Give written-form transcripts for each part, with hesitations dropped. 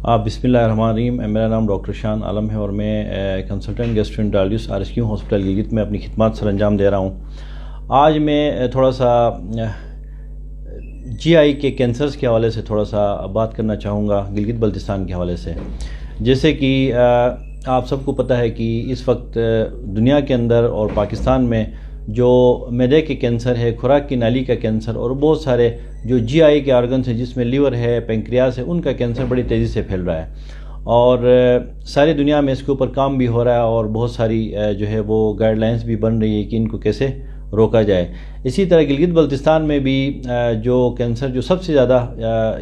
بسم اللہ الرحمن الرحیم۔ میرا نام ڈاکٹر شان عالم ہے اور میں کنسلٹنٹ گیسٹرینٹرالوجسٹ RSQ ہاسپٹل گلگت میں اپنی خدمات سر انجام دے رہا ہوں۔ آج میں تھوڑا سا GI کے کینسرز کے حوالے سے تھوڑا سا بات کرنا چاہوں گا گلگت بلتستان کے حوالے سے۔ جیسے کہ آپ سب کو پتہ ہے کہ اس وقت دنیا کے اندر اور پاکستان میں جو معدے کے کینسر ہے، خوراک کی نالی کا کینسر اور بہت سارے جو GI کے آرگنز ہیں جس میں لیور ہے، پینکریاس ہے، ان کا کینسر بڑی تیزی سے پھیل رہا ہے اور ساری دنیا میں اس کے اوپر کام بھی ہو رہا ہے اور بہت ساری جو ہے وہ گائیڈ لائنز بھی بن رہی ہے کہ ان کو کیسے روکا جائے۔ اسی طرح گلگت بلتستان میں بھی جو کینسر جو سب سے زیادہ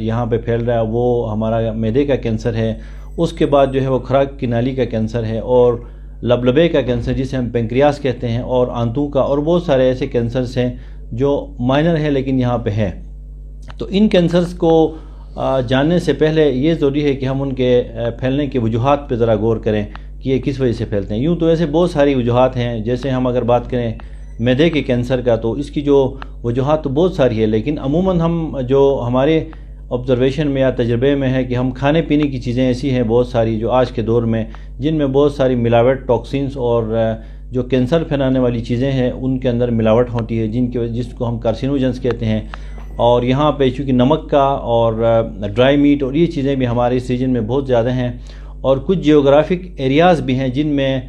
یہاں پہ پھیل رہا ہے وہ ہمارا معدے کا کینسر ہے، اس کے بعد جو ہے وہ خوراک کی نالی کا کینسر ہے اور لبلبے کا کینسر جسے ہم پینکریاس کہتے ہیں، اور آنتوں کا، اور بہت سارے ایسے کینسرز ہیں جو مائنر ہے لیکن یہاں پہ ہے۔ تو ان کینسرز کو جاننے سے پہلے یہ ضروری ہے کہ ہم ان کے پھیلنے کے وجوہات پہ ذرا غور کریں کہ یہ کس وجہ سے پھیلتے ہیں۔ یوں تو ایسے بہت ساری وجوہات ہیں، جیسے ہم اگر بات کریں معدے کے کینسر کا تو اس کی جو وجوہات تو بہت ساری ہے، لیکن عموماً ہم جو ہمارے آبزرویشن میں یا تجربے میں ہے کہ ہم کھانے پینے کی چیزیں ایسی ہیں بہت ساری جو آج کے دور میں جن میں بہت ساری ملاوٹ، ٹاکسینز اور جو کینسر پھیلانے والی چیزیں ہیں ان کے اندر ملاوٹ ہوتی ہے جس کو ہم کارسینوجنس کہتے ہیں۔ اور یہاں پہ چونکہ نمک کا اور ڈرائی میٹ اور یہ چیزیں بھی ہمارے اس ریجن میں بہت زیادہ ہیں، اور کچھ جیوگرافک ایریاز بھی ہیں جن میں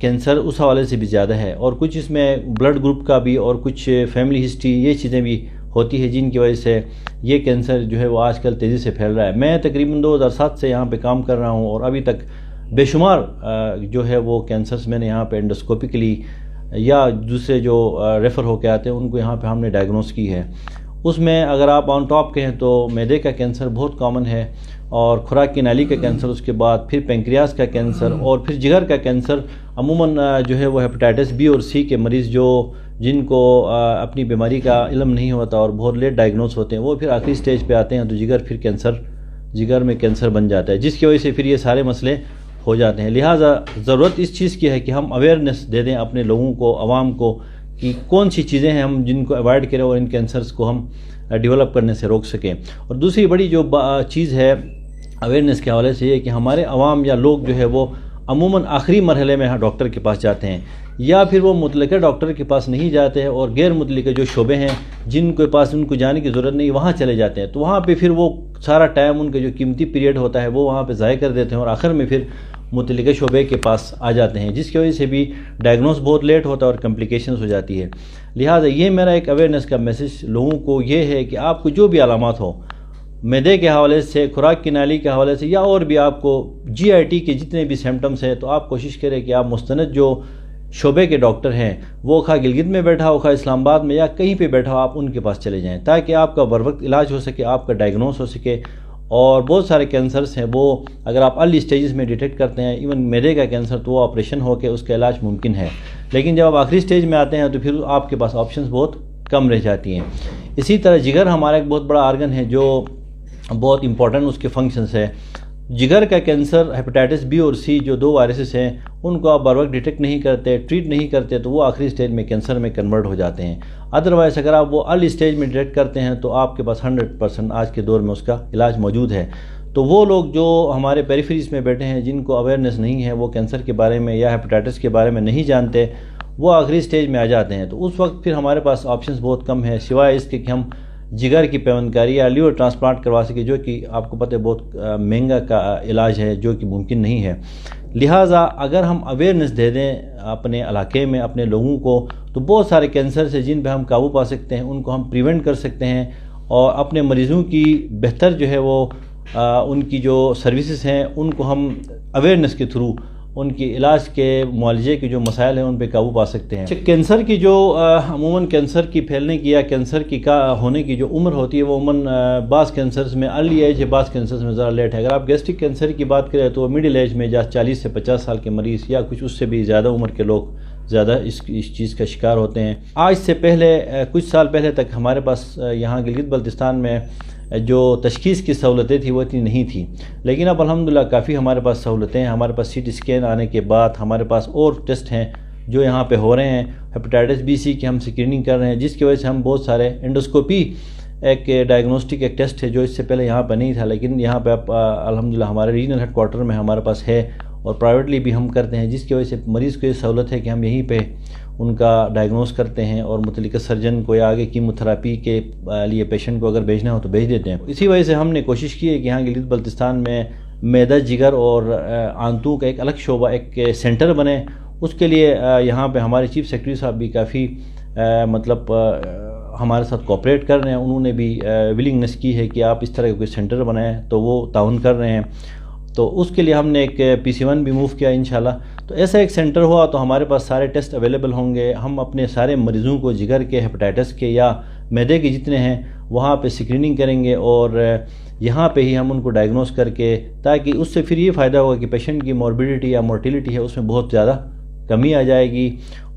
کینسر اس حوالے سے بھی زیادہ ہے، اور کچھ اس میں بلڈ گروپ کا بھی اور کچھ فیملی ہسٹری یہ چیزیں بھی ہوتی ہے جن کی وجہ سے یہ کینسر جو ہے وہ آج کل تیزی سے پھیل رہا ہے۔ میں تقریباً 2007 سے یہاں پہ کام کر رہا ہوں اور ابھی تک بے شمار جو ہے وہ کینسرز میں نے یہاں پہ انڈوسکوپیکلی یا دوسرے جو ریفر ہو کے آتے ہیں ان کو یہاں پہ ہم نے ڈائگنوز کی ہے۔ اس میں اگر آپ آن ٹاپ کہیں تو معدے کا کینسر بہت کامن ہے، اور خوراک کی نالی کا کینسر، اس کے بعد پھر پینکریاس کا کینسر، اور پھر جگر کا کینسر۔ عموماً جو ہے وہ ہیپاٹائٹس B اور C کے مریض جن کو اپنی بیماری کا علم نہیں ہوتا اور بہت لیٹ ڈائگنوز ہوتے ہیں، وہ پھر آخری سٹیج پہ آتے ہیں تو جگر میں کینسر بن جاتا ہے، جس کی وجہ سے پھر یہ سارے مسئلے ہو جاتے ہیں۔ لہٰذا ضرورت اس چیز کی ہے کہ ہم اویئرنیس دے دیں اپنے لوگوں کو، عوام کو، کہ کون سی چیزیں ہیں ہم جن کو اوائڈ کریں اور ان کینسرز کو ہم ڈیولپ کرنے سے روک سکیں۔ اور دوسری بڑی جو چیز ہے اویئرنیس کے حوالے سے یہ کہ ہمارے عوام یا لوگ جو ہے وہ عموماً آخری مرحلے میں ڈاکٹر کے پاس جاتے ہیں، یا پھر وہ متعلقہ ڈاکٹر کے پاس نہیں جاتے ہیں اور غیر متعلقہ جو شعبے ہیں جن کے پاس ان کو جانے کی ضرورت نہیں وہاں چلے جاتے ہیں، تو وہاں پہ پھر وہ سارا ٹائم ان کا جو قیمتی پیریڈ ہوتا ہے وہ وہاں پہ ضائع کر دیتے ہیں اور آخر میں پھر متعلقہ شعبے کے پاس آ جاتے ہیں، جس کی وجہ سے بھی ڈائگنوز بہت لیٹ ہوتا ہے اور کمپلیکیشنز ہو جاتی ہے۔ لہٰذا یہ میرا ایک اویئرنیس کا میسج لوگوں کو یہ ہے کہ آپ کو جو بھی علامات ہو معدے کے حوالے سے، خوراک کی نالی کے حوالے سے، یا اور بھی آپ کو GIT کے جتنے بھی سمپٹمز ہیں، تو آپ کوشش کریں کہ آپ مستند جو شعبے کے ڈاکٹر ہیں وہ خواہ گلگت میں بیٹھا ہو، خواہ اسلام آباد میں، یا کہیں پہ بیٹھا ہو، آپ ان کے پاس چلے جائیں تاکہ آپ کا بروقت علاج ہو سکے، آپ کا ڈائگنوز ہو سکے۔ اور بہت سارے کینسرز ہیں وہ اگر آپ ارلی سٹیجز میں ڈیٹیکٹ کرتے ہیں، ایون معدے کا کینسر، تو وہ آپریشن ہو کے اس کا علاج ممکن ہے، لیکن جب آپ آخری سٹیج میں آتے ہیں تو پھر آپ کے پاس آپشنز بہت کم رہ جاتی ہیں۔ اسی طرح جگر ہمارا ایک بہت بڑا آرگن ہے جو بہت امپورٹنٹ اس کے فنکشنز ہے۔ جگر کا کینسر، ہیپاٹائٹس B اور C جو 2 وائرسز ہیں، ان کو آپ بر وقت ڈیٹیکٹ نہیں کرتے، ٹریٹ نہیں کرتے تو وہ آخری سٹیج میں کینسر میں کنورٹ ہو جاتے ہیں۔ ادروائز اگر آپ وہ ارلی سٹیج میں ڈیٹیکٹ کرتے ہیں تو آپ کے پاس 100% آج کے دور میں اس کا علاج موجود ہے۔ تو وہ لوگ جو ہمارے پیریفریز میں بیٹھے ہیں جن کو اویئرنیس نہیں ہے، وہ کینسر کے بارے میں یا ہیپاٹائٹس کے بارے میں نہیں جانتے، وہ آخری سٹیج میں آ جاتے ہیں، تو اس وقت پھر ہمارے پاس آپشنز بہت کم ہیں سوائے اس کے کہ ہم جگر کی پیوندکاری یا لیور ٹرانسپلانٹ کروا سکے، جو کہ آپ کو پتہ ہے بہت مہنگا کا علاج ہے، جو کہ ممکن نہیں ہے۔ لہٰذا اگر ہم اویئرنیس دے دیں اپنے علاقے میں اپنے لوگوں کو، تو بہت سارے کینسر ہیں جن پہ ہم قابو پا سکتے ہیں، ان کو ہم پریونٹ کر سکتے ہیں، اور اپنے مریضوں کی بہتر جو ہے وہ ان کی جو سروسز ہیں ان کو ہم اویئرنیس کے تھرو ان کی علاج کے معالجے کے جو مسائل ہیں ان پہ قابو پا سکتے ہیں۔ کینسر کی جو عموماً کینسر کی پھیلنے کی یا کینسر کی ہونے کی جو عمر ہوتی ہے وہ عموماً بعض کینسرز میں ارلی ایج ہے، بعض کینسرز میں ذرا لیٹ ہے۔ اگر آپ گیسٹرک کینسر کی بات کریں تو مڈل ایج میں 40 سے 50 سال کے مریض یا کچھ اس سے بھی زیادہ عمر کے لوگ زیادہ اس چیز کا شکار ہوتے ہیں۔ آج سے پہلے کچھ سال پہلے تک ہمارے پاس یہاں گلگت بلتستان میں جو تشخیص کی سہولتیں تھیں وہ اتنی نہیں تھیں، لیکن اب الحمدللہ کافی ہمارے پاس سہولتیں ہیں۔ ہمارے پاس CT اسکین آنے کے بعد ہمارے پاس اور ٹیسٹ ہیں جو یہاں پہ ہو رہے ہیں۔ ہیپاٹائٹس B C کی ہم اسکریننگ کر رہے ہیں، جس کی وجہ سے ہم بہت سارے انڈوسکوپی ایک ڈائگنوسٹک ایک ٹیسٹ ہے جو اس سے پہلے یہاں پہ نہیں تھا، لیکن یہاں پہ الحمدللہ ہمارے ریجنل ہیڈ کوارٹر میں ہمارے پاس ہے اور پرائیویٹلی بھی ہم کرتے ہیں، جس کی وجہ سے مریض کو یہ سہولت ہے کہ ہم یہیں پہ ان کا ڈائگنوز کرتے ہیں اور متعلقہ سرجن کو یا آگے کیموتھراپی کے لیے پیشنٹ کو اگر بھیجنا ہو تو بھیج دیتے ہیں۔ اسی وجہ سے ہم نے کوشش کی ہے کہ یہاں گلگت بلتستان میں معدہ، جگر اور آنتوں کا ایک الگ شعبہ، ایک سینٹر بنے۔ اس کے لیے یہاں پہ ہمارے چیف سیکرٹری صاحب بھی کافی ہمارے ساتھ کوآپریٹ کر رہے ہیں، انہوں نے بھی ولنگنس کی ہے کہ آپ اس طرح کا کوئی سینٹر بنائیں، تو وہ تعاون کر رہے ہیں۔ تو اس کے لیے ہم نے ایک PC1 بھی موو کیا انشاءاللہ۔ تو ایسا ایک سینٹر ہوا تو ہمارے پاس سارے ٹیسٹ اویلیبل ہوں گے، ہم اپنے سارے مریضوں کو جگر کے، ہیپاٹائٹس کے یا معدے کے جتنے ہیں وہاں پہ اسکریننگ کریں گے اور یہاں پہ ہی ہم ان کو ڈائگنوز کر کے، تاکہ اس سے پھر یہ فائدہ ہوگا کہ پیشنٹ کی موربیڈیٹی یا مورٹیلٹی ہے اس میں بہت زیادہ کمی آ جائے گی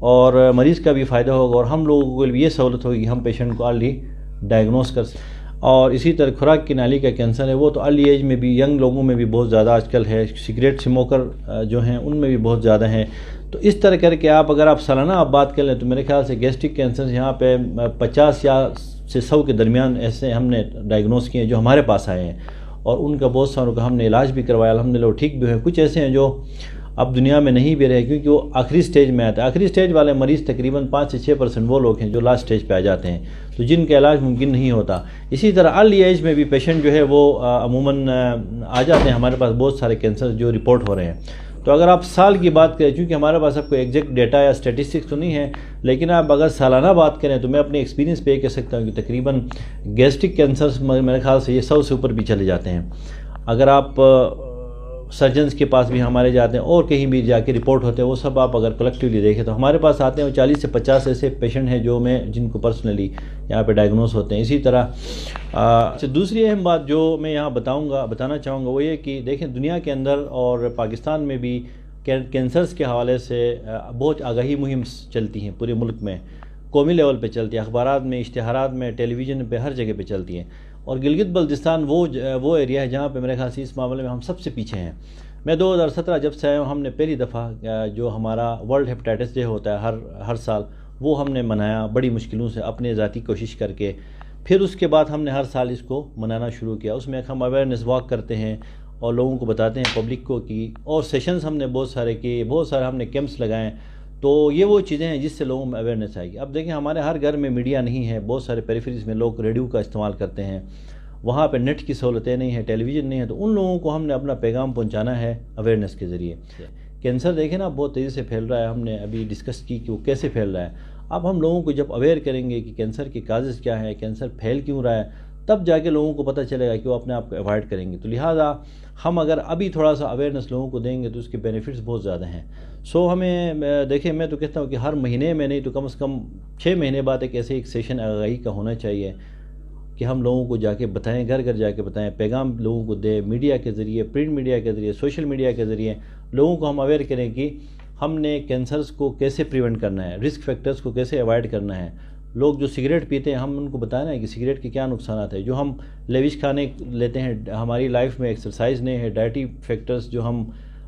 اور مریض کا بھی فائدہ ہوگا اور ہم لوگوں کو بھی یہ سہولت ہوگی کہ ہم پیشنٹ کو ارلی ڈائگنوز کر سکیں۔ اور اسی طرح خوراک کی نالی کا کینسر ہے، وہ تو ارلی ایج میں بھی، ینگ لوگوں میں بھی بہت زیادہ آج کل ہے، سگریٹ اسموکر جو ہیں ان میں بھی بہت زیادہ ہیں۔ تو اس طرح کر کے اگر آپ سالانہ بات کر لیں تو میرے خیال سے گیسٹرک کینسر یہاں پہ 50 یا سے 100 کے درمیان ایسے ہم نے ڈائگنوز کیے ہیں جو ہمارے پاس آئے ہیں، اور ان کا بہت ساروں کا ہم نے علاج بھی کروایا، الحمدللہ وہ ٹھیک بھی ہوئے۔ کچھ ایسے ہیں جو اب دنیا میں نہیں بھی رہے کیونکہ وہ آخری سٹیج میں آتے ہیں۔ آخری سٹیج والے مریض تقریباً 5 سے 6% وہ لوگ ہیں جو لاسٹ سٹیج پہ آ جاتے ہیں، تو جن کا علاج ممکن نہیں ہوتا۔ اسی طرح ارلی ایج میں بھی پیشنٹ جو ہے وہ عموماً آ جاتے ہیں ہمارے پاس بہت سارے کینسر جو رپورٹ ہو رہے ہیں۔ تو اگر آپ سال کی بات کریں، چونکہ ہمارے پاس اب کوئی ایگزیکٹ ڈیٹا یا اسٹیٹسٹکس تو نہیں ہے، لیکن آپ اگر سالانہ بات کریں تو میں اپنے ایکسپیرینس پہ یہ کہہ سکتا ہوں کہ تقریباً گیسٹرک کینسرز میرے خیال سے یہ 100 سے اوپر بھی چلے جاتے ہیں۔ اگر آپ سرجنز کے پاس بھی ہمارے جاتے ہیں اور کہیں بھی جا کے رپورٹ ہوتے ہیں، وہ سب آپ اگر کلیکٹیولی دیکھیں تو ہمارے پاس آتے ہیں 40 سے 50 ایسے پیشنٹ ہیں جن کو پرسنلی یہاں پہ ڈائگنوز ہوتے ہیں۔ اسی طرح دوسری اہم بات جو میں یہاں بتانا چاہوں گا وہ یہ کہ دیکھیں دنیا کے اندر اور پاکستان میں بھی کینسرز کے حوالے سے بہت آگاہی مہم چلتی ہیں، پورے ملک میں قومی لیول پہ چلتی ہے، اخبارات میں، اشتہارات میں، ٹیلی ویژن پہ، ہر جگہ پہ چلتی ہیں۔ اور گلگت بلتستان وہ ایریا ہے جہاں پہ میرے خیال سے اس معاملے میں ہم سب سے پیچھے ہیں۔ میں 2017 جب سے آیا ہوں، ہم نے پہلی دفعہ جو ہمارا ورلڈ ہیپاٹائٹس ڈے ہوتا ہے ہر سال، وہ ہم نے منایا بڑی مشکلوں سے اپنے ذاتی کوشش کر کے۔ پھر اس کے بعد ہم نے ہر سال اس کو منانا شروع کیا۔ اس میں ہم اویئرنیس واک کرتے ہیں اور لوگوں کو بتاتے ہیں، پبلک کو کی، اور سیشنز ہم نے بہت سارے کیے، بہت سارے ہم نے کیمپس لگائے۔ تو یہ وہ چیزیں ہیں جس سے لوگوں میں اویئرنیس آئے گی۔ اب دیکھیں ہمارے ہر گھر میں میڈیا نہیں ہے، بہت سارے پیریفریز میں لوگ ریڈیو کا استعمال کرتے ہیں، وہاں پہ نیٹ کی سہولتیں نہیں ہیں، ٹیلی ویژن نہیں ہے، تو ان لوگوں کو ہم نے اپنا پیغام پہنچانا ہے اویئرنیس کے ذریعے۔ کینسر دیکھیں نا بہت تیزی سے پھیل رہا ہے، ہم نے ابھی ڈسکس کی کہ وہ کیسے پھیل رہا ہے۔ اب ہم لوگوں کو جب اویئر کریں گے کہ کینسر کی کازز کیا ہے، کینسر پھیل کیوں رہا ہے، تب جا کے لوگوں کو پتہ چلے گا کہ وہ اپنے آپ کو اوائڈ کریں گے۔ تو لہٰذا ہم اگر ابھی تھوڑا سا اویئرنیس لوگوں کو دیں گے تو اس کے بینیفٹس بہت زیادہ ہیں۔ ہمیں دیکھیں، میں تو کہتا ہوں کہ ہر مہینے میں نہیں تو کم از کم 6 مہینے بعد ایک سیشن آگاہی کا ہونا چاہیے کہ ہم لوگوں کو جا کے بتائیں، گھر گھر جا کے بتائیں، پیغام لوگوں کو دیں، میڈیا کے ذریعے، پرنٹ میڈیا کے ذریعے، سوشل میڈیا کے ذریعے لوگوں کو ہم اویئر کریں کہ ہم نے کینسرز کو کیسے پریونٹ کرنا ہے، رسک فیکٹرز کو کیسے اوائڈ کرنا ہے۔ لوگ جو سگریٹ پیتے ہیں ہم ان کو بتانا ہے کہ سگریٹ کے کیا نقصانات ہیں۔ جو ہم لیوش کھانے لیتے ہیں، ہماری لائف میں ایکسرسائز نہیں ہے، ڈائٹی فیکٹرز جو ہم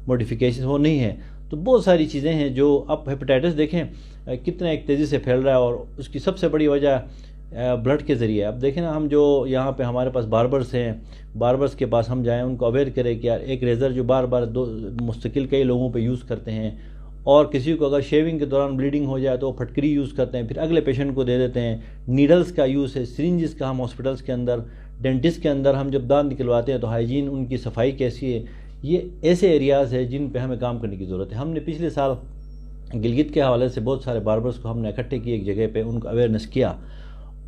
موڈیفیکیشن وہ نہیں ہے، تو بہت ساری چیزیں ہیں جو اب ہیپاٹائٹس دیکھیں کتنا ایک تیزی سے پھیل رہا ہے، اور اس کی سب سے بڑی وجہ بلڈ کے ذریعے۔ اب دیکھیں نا، ہم جو یہاں پہ ہمارے پاس باربرز ہیں، باربرز کے پاس ہم جائیں، ان کو اویئر کریں کہ یار ایک ریزر جو بار بار مستقل کئی لوگوں پہ یوز کرتے ہیں، اور کسی کو اگر شیونگ کے دوران بلیڈنگ ہو جائے تو وہ پھٹکری یوز کرتے ہیں، پھر اگلے پیشنٹ کو دے دیتے ہیں۔ نیڈلز کا یوز ہے، سرنجز کا ہم ہاسپٹلس کے اندر، ڈینٹسٹ کے اندر ہم جب دانت نکلواتے ہیں تو ہائیجین، ان کی صفائی کیسی ہے، یہ ایسے ایریاز ہیں جن پہ ہمیں کام کرنے کی ضرورت ہے۔ ہم نے پچھلے سال گلگت کے حوالے سے بہت سارے باربرز کو ہم نے اکٹھے کیے ایک جگہ پہ، ان کو اویئرنیس کیا،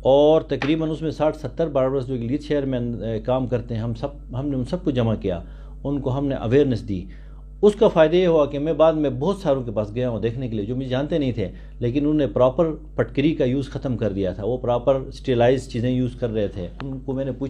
اور تقریباً اس میں 60-70 باربرز جو گلگت شہر میں کام کرتے ہیں، ہم نے ان سب کو جمع کیا، ان کو ہم نے اویئرنیس دی۔ اس کا فائدہ یہ ہوا کہ میں بعد میں بہت ساروں کے پاس گیا ہوں دیکھنے کے لیے جو مجھے جانتے نہیں تھے، لیکن انہوں نے پراپر پٹکری کا یوز ختم کر دیا تھا، وہ پراپر اسٹیلائز چیزیں یوز کر رہے تھے۔ ان کو میں نے پوچھا